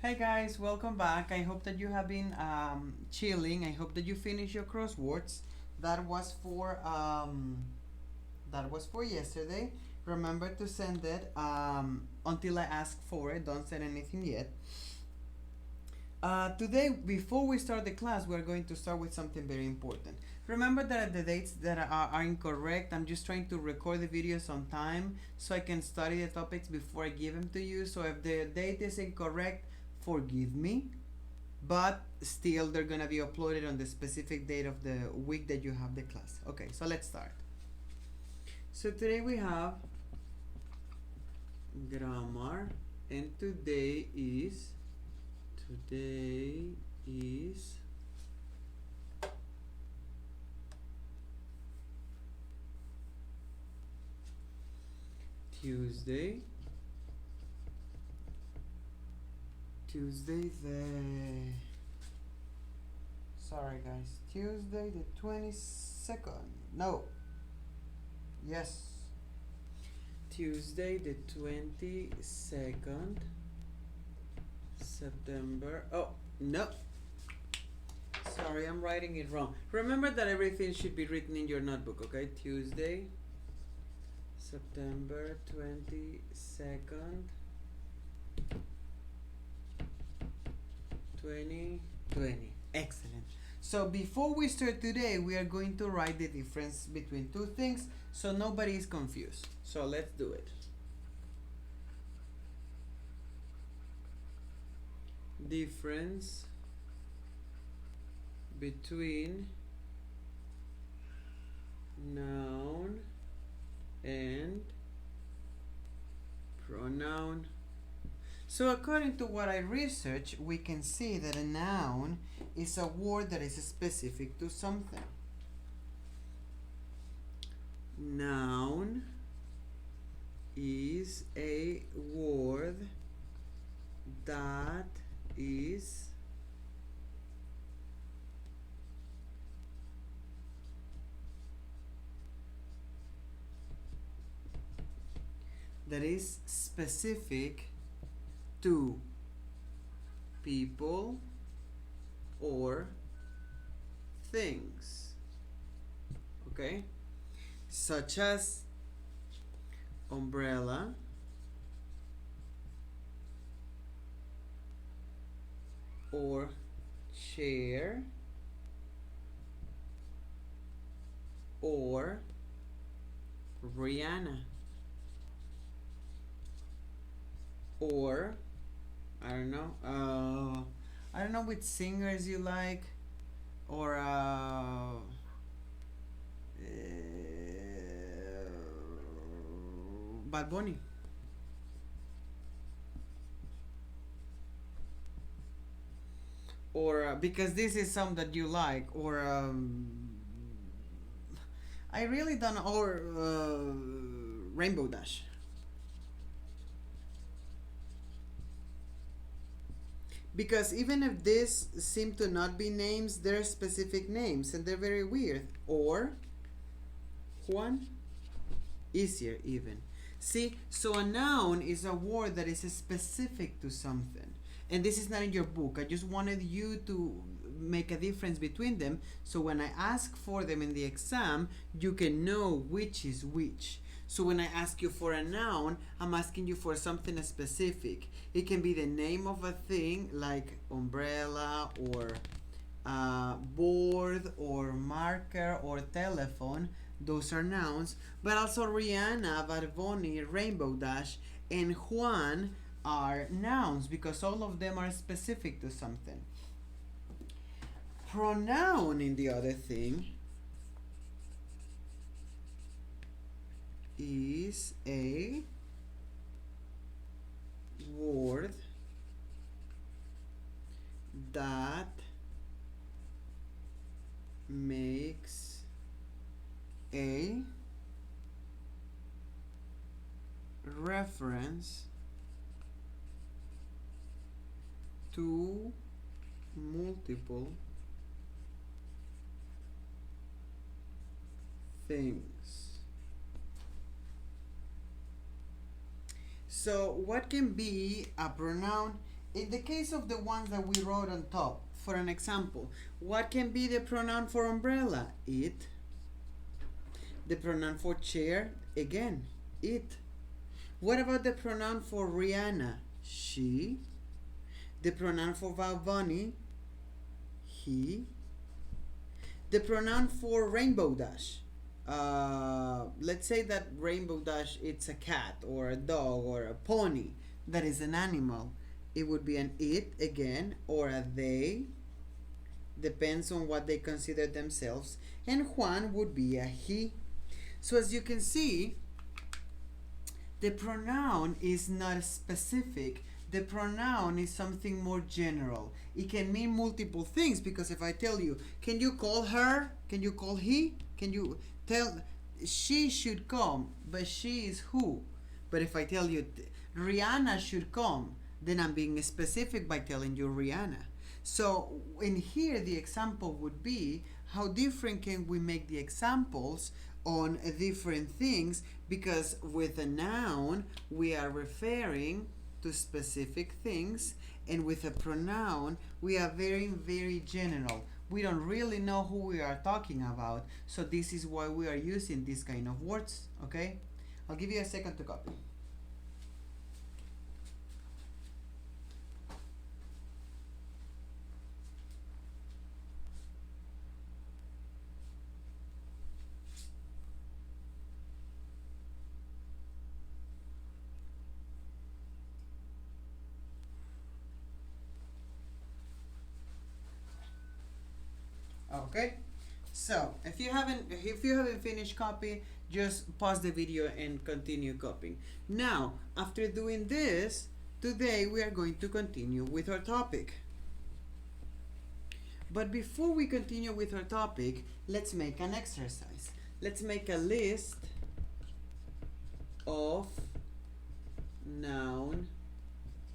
Hey guys, welcome back. I hope that you have been chilling. I hope that you finished your crosswords. That was for yesterday. Remember to send it until I ask for it. Don't send anything yet. Today, before we start the class, we're going to start with something very important. Remember that the dates that are incorrect, I'm just trying to record the videos on time so I can study the topics before I give them to you. So if the date is incorrect, forgive me. But still, they're gonna be uploaded on the specific date of the week that you have the class. Okay, so let's start. So today we have grammar, and today is Tuesday. Tuesday the 22nd. No. Yes. Tuesday the 22nd September. Oh, no. Sorry, I'm writing it wrong. Remember that everything should be written in your notebook, okay? Tuesday, September 22nd, 2020. Excellent. So before we start today, we are going to write the difference between two things so nobody is confused. So let's do it. Difference between noun and pronoun. So according to what I researched, we can see that a noun is a word that is specific to something. Noun is a word that is specific to people or things, okay, such as umbrella, or chair, or Rihanna, or I don't know which singers you like, or Bad Bunny. Or because this is some that you like, or I really don't know, or Rainbow Dash. Because even if this seem to not be names, they're specific names and they're very weird. Or Juan, easier even. See, so a noun is a word that is specific to something. And this is not in your book. I just wanted you to make a difference between them so when I ask for them in the exam, you can know which is which. So when I ask you for a noun, I'm asking you for something specific. It can be the name of a thing like umbrella or board or marker or telephone. Those are nouns. But also Rihanna, Bad Bunny, Rainbow Dash, and Juan are nouns because all of them are specific to something. Pronoun, in the other thing, is a word that makes a reference to multiple things. So what can be a pronoun? In the case of the ones that we wrote on top, for an example, what can be the pronoun for umbrella? It. The pronoun for chair, again, it. What about the pronoun for Rihanna? She. The pronoun for Val Bunny? He. The pronoun for Rainbow Dash? Let's say that Rainbow Dash it's a cat or a dog or a pony that is an animal. It would be an it again or a they. Depends on what they consider themselves. And Juan would be a he. So as you can see, the pronoun is not specific. The pronoun is something more general. It can mean multiple things because if I tell you, can you call her? Can you call he? Can you tell she should come, but she is who? But if I tell you Rihanna should come, then I'm being specific by telling you Rihanna. So in here the example would be how different can we make the examples on different things, because with a noun we are referring to specific things, and with a pronoun we are very general. We don't really know who we are talking about, so this is why we are using this kind of words. Okay, I'll give you a second to copy. Okay, so if you haven't finished copy, just pause the video and continue copying. Now, after doing this, today we are going to continue with our topic. But before we continue with our topic, let's make an exercise. Let's make a list of noun,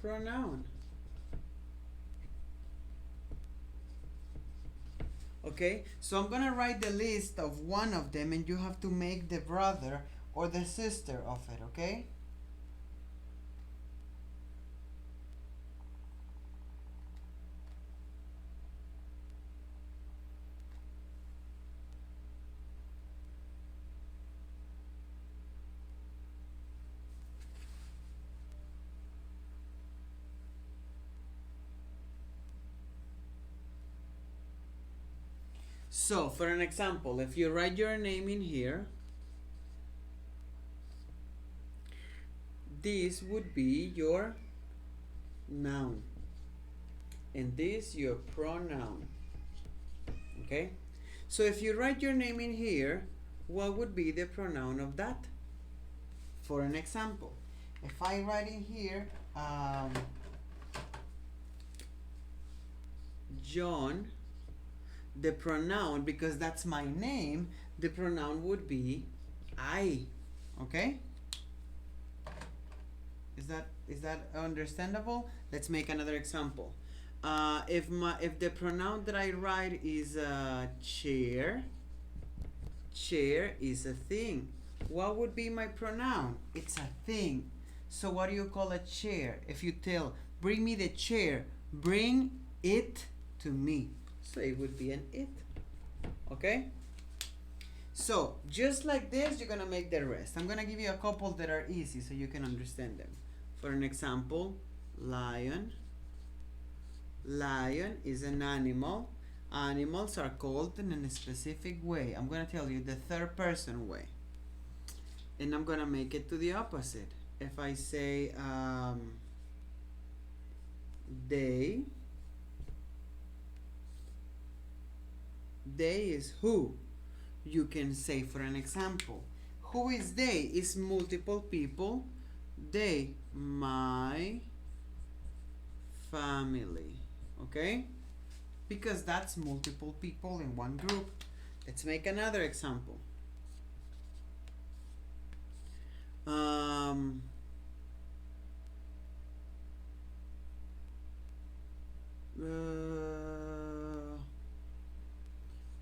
pronoun. Okay, so I'm gonna write the list of one of them and you have to make the brother or the sister of it, okay? So, for an example, if you write your name in here, this would be your noun, and this your pronoun. Okay? So, if you write your name in here, what would be the pronoun of that? For an example, if I write in here, John, the pronoun, because that's my name, the pronoun would be I. Okay? Is that understandable? Let's make another example. If the pronoun that I write is chair, chair is a thing. What would be my pronoun? It's a thing. So what do you call a chair? If you tell, bring me the chair, bring it to me. So it would be an it. Okay? So just like this, you're gonna make the rest. I'm gonna give you a couple that are easy so you can understand them. For an example, lion. Lion is an animal. Animals are called in a specific way. I'm gonna tell you the third person way. And I'm gonna make it to the opposite. If I say they is who. You can say, for an example, who is they? Is multiple people. They, my family. Okay? Because that's multiple people in one group. Let's make another example.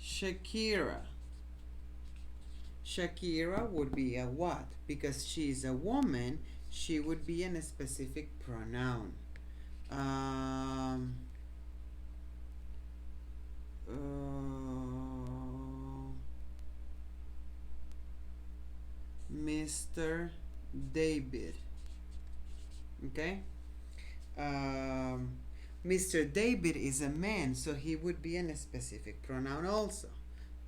Shakira. Shakira would be a what? Because she's a woman, she would be in a specific pronoun. Um, uh, Mr. David. Okay? Um, Mr. David is a man, so he would be a specific pronoun also.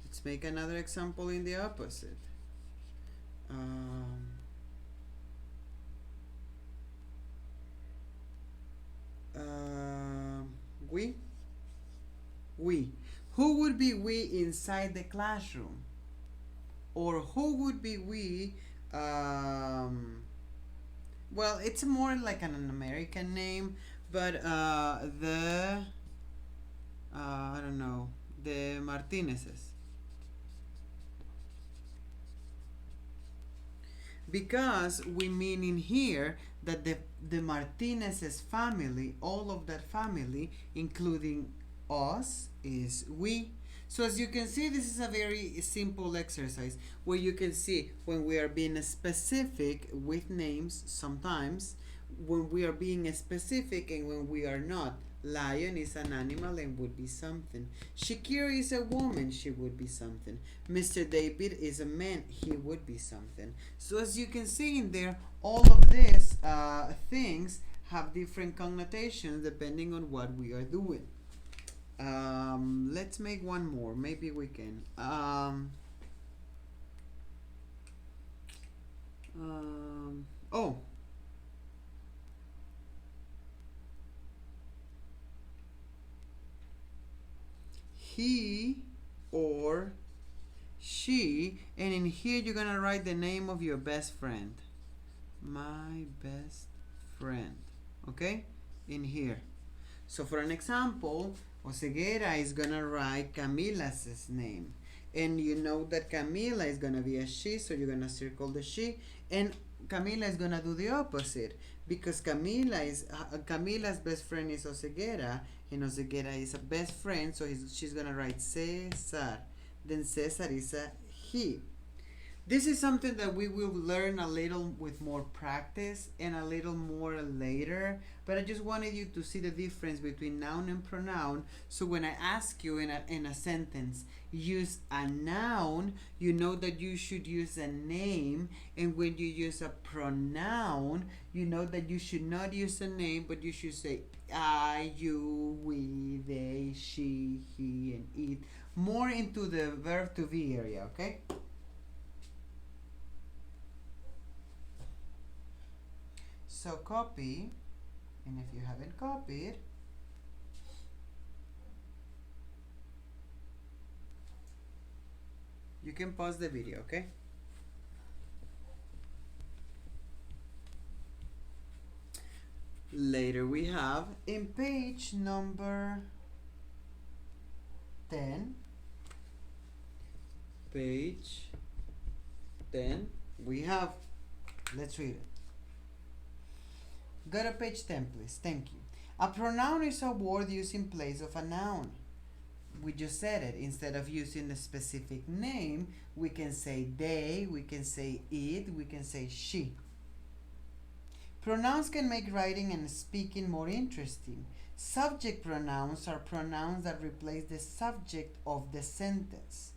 Let's make another example in the opposite. Um, um, we? We. Who would be we inside the classroom? Or who would be we? Um, well, it's more like an American name, but I don't know, the Martinezes. Because we mean in here that the Martinez's family, all of that family, including us, is we. So as you can see, this is a very simple exercise where you can see when we are being specific with names sometimes, when we are being specific and when we are not. Lion is an animal and would be something. Shakira is a woman, she would be something. Mr. David is a man, he would be something. So as you can see in there, all of these things have different connotations depending on what we are doing. Let's make one more. Maybe we can. Oh, he or she, and in here you're gonna write the name of your best friend. My best friend. Okay? In here. So for an example, Oseguera is gonna write Camila's name. And you know that Camila is gonna be a she, so you're gonna circle the she. And Camila is gonna do the opposite because Camila's best friend is Oseguera, and Oseguera is a best friend, so she's gonna write Cesar. Then Cesar is a he. This is something that we will learn a little with more practice and a little more later, but I just wanted you to see the difference between noun and pronoun. So when I ask you in a sentence, use a noun, you know that you should use a name, and when you use a pronoun, you know that you should not use a name, but you should say I, you, we, they, she, he, and it. More into the verb to be area, okay? So copy, and if you haven't copied, you can pause the video, okay? Later we have in page number 10, page 10, we have, let's read it. Go to page 10, please. Thank you. A pronoun is a word used in place of a noun. We just said it. Instead of using a specific name, we can say they, we can say it, we can say she. Pronouns can make writing and speaking more interesting. Subject pronouns are pronouns that replace the subject of the sentence.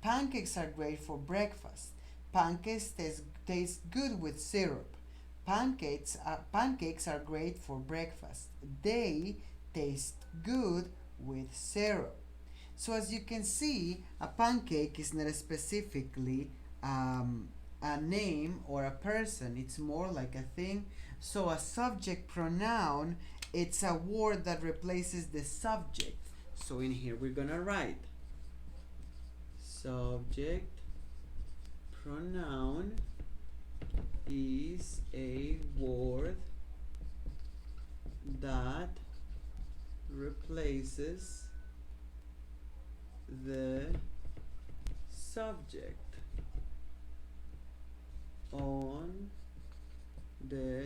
Pancakes are great for breakfast. Pancakes taste good with syrup. Pancakes are great for breakfast. They taste good with syrup. So as you can see, a pancake is not specifically a name or a person. It's more like a thing. So a subject pronoun, it's a word that replaces the subject. So in here we're gonna write subject pronoun is a word that replaces the subject on the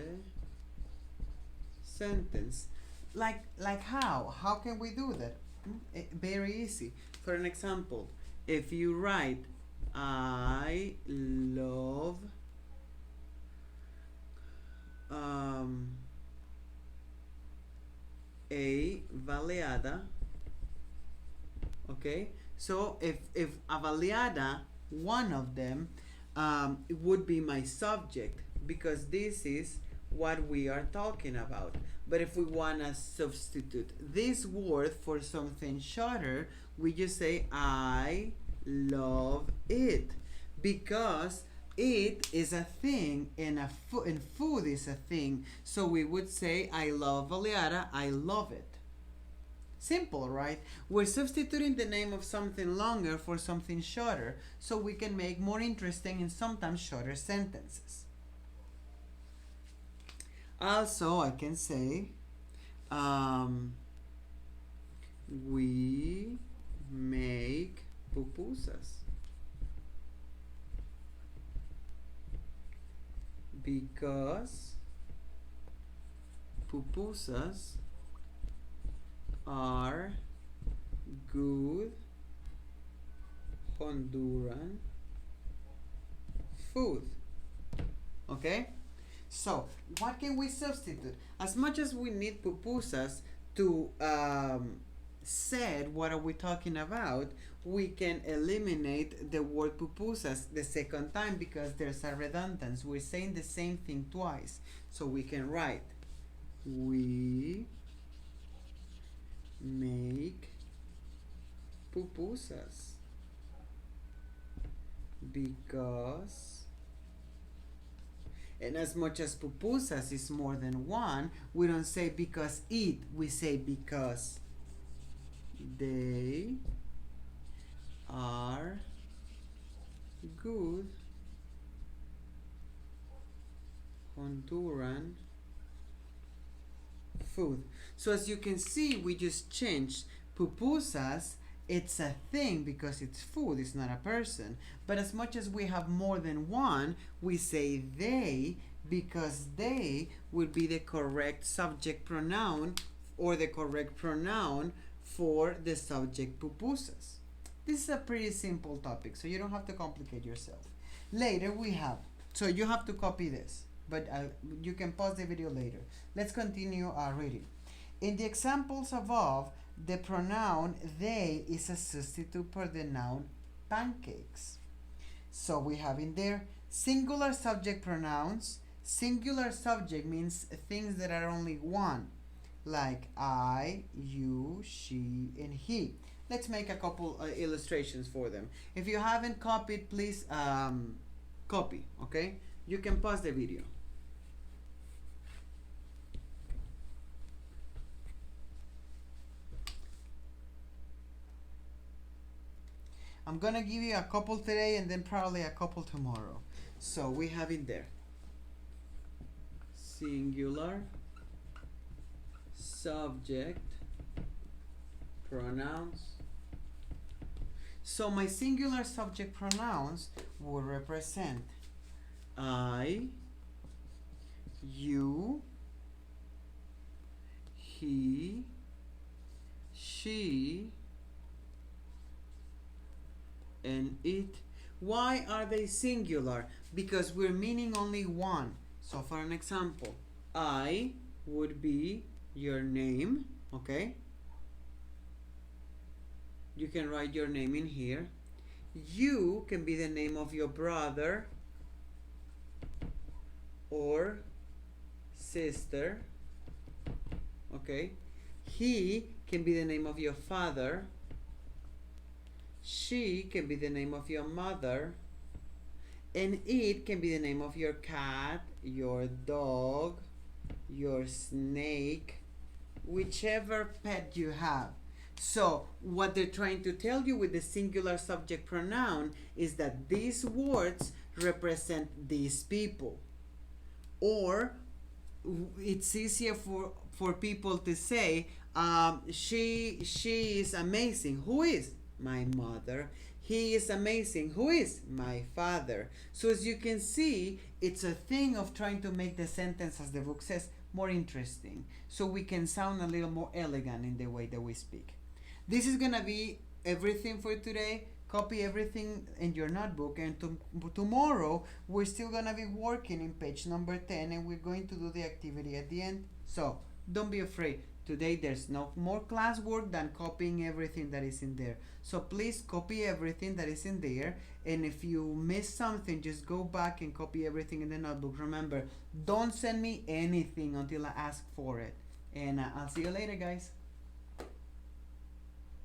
sentence. Like how? How can we do that? Very easy. For an example, if you write I love avaliada. Okay, so if avaliada, one of them, it would be my subject because this is what we are talking about. But if we want to substitute this word for something shorter, we just say I love it because it is a thing and and food is a thing. So we would say I love avaliada, I love it. Simple, right? We're substituting the name of something longer for something shorter so we can make more interesting and sometimes shorter sentences. Also, I can say, we make pupusas because pupusas are good Honduran food. Okay? So, what can we substitute? As much as we need pupusas to said what are we talking about, we can eliminate the word pupusas the second time because there's a redundance. We're saying the same thing twice. So we can write, we make pupusas because, and as much as pupusas is more than one, we don't say because it, we say because they are good Honduran food. So as you can see, we just changed pupusas. It's a thing because it's food, it's not a person. But as much as we have more than one, we say they because they would be the correct subject pronoun or the correct pronoun for the subject pupusas. This is a pretty simple topic, so you don't have to complicate yourself. Later we have, so you have to copy this, but you can pause the video later. Let's continue reading. In the examples above, the pronoun they is a substitute for the noun pancakes. So we have in there singular subject pronouns. Singular subject means things that are only one, like I, you, she, and he. Let's make a couple illustrations for them. If you haven't copied, please copy, okay? You can pause the video. I'm gonna give you a couple today and then probably a couple tomorrow. So we have in there singular subject pronouns. So my singular subject pronouns will represent I, you, he, she, and it. Why are they singular? Because we're meaning only one. So for an example, I would be your name, okay? You can write your name in here. You can be the name of your brother or sister, okay? He can be the name of your father. She can be the name of your mother. And it can be the name of your cat, your dog, your snake, whichever pet you have. So what they're trying to tell you with the singular subject pronoun is that these words represent these people. Or it's easier for people to say, she is amazing. Who is? My mother. He is amazing. Who is? My father. So as you can see, it's a thing of trying to make the sentence, as the book says, more interesting, so we can sound a little more elegant in the way that we speak. This is gonna be everything for today. Copy everything in your notebook, and tomorrow we're still gonna be working in page number 10, and we're going to do the activity at the end. So don't be afraid. Today there's no more classwork than copying everything that is in there. So please copy everything that is in there, and if you miss something, just go back and copy everything in the notebook. Remember, don't send me anything until I ask for it. And I'll see you later, guys.